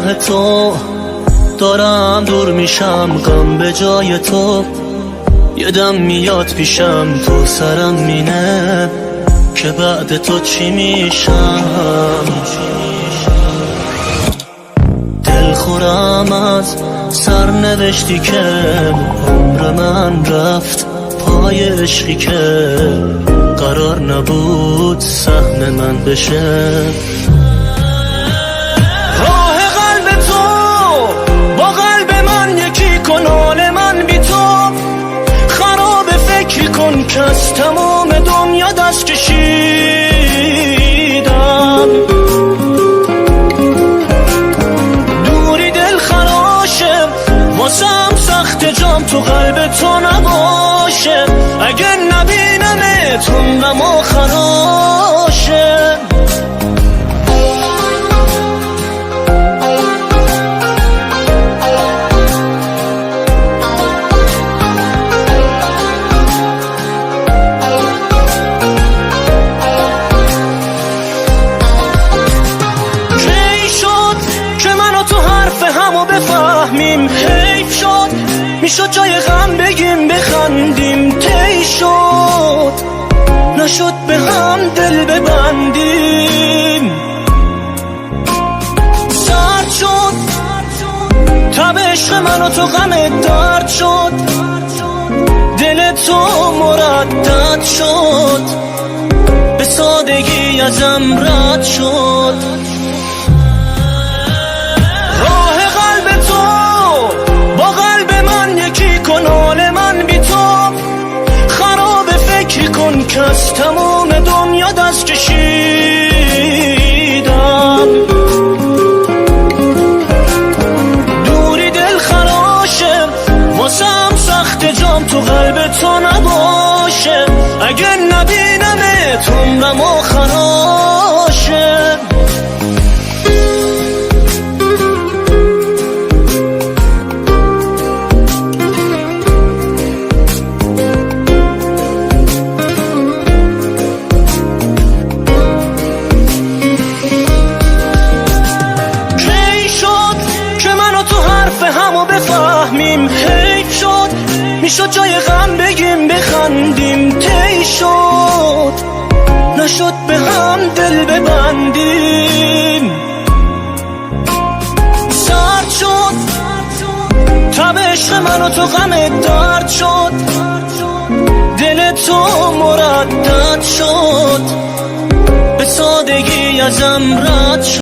راه تو دارم دور میشم، غم به جای تو یه دم میاد پیشم، تو سرم مینه که بعد تو چی میشم. دلخورم از سرنوشتی که عمر من رفت پای عشقی که قرار نبود سهم من بشه. راه قلب تو با قلب من یکی کن، حال من بی تو خراب، فکری کن که از تمام دنیا دست کشیدم. دوری دل خراشه واسم سخت، جام تو قلب تو نباشه، اگه نبینمت عمرم آخراشه. بفهمیم حیف شد، میشد جای غم بگیم بخندیم، طی شد نشد به هم دل ببندیم. سرد شد تب عشق من و تو غم درد شد، دل تو مردد شد، به سادگی ازم رد شد. حال من بی تو خراب، فکری کن که از تمام دنیا دست کشیدم. دوری دل خراشه واسم سخت، جام تو قلب تو نباشه، اگه نبینمت عمرم آخراشه. بفهمیم حیف شد، میشد جای غم بگیم بخندیم، طی شد نشد به هم دل ببندیم. سرد شد تب عشق من و تو غم درد شد، دل تو مردد شد، به سادگی ازم رد شد.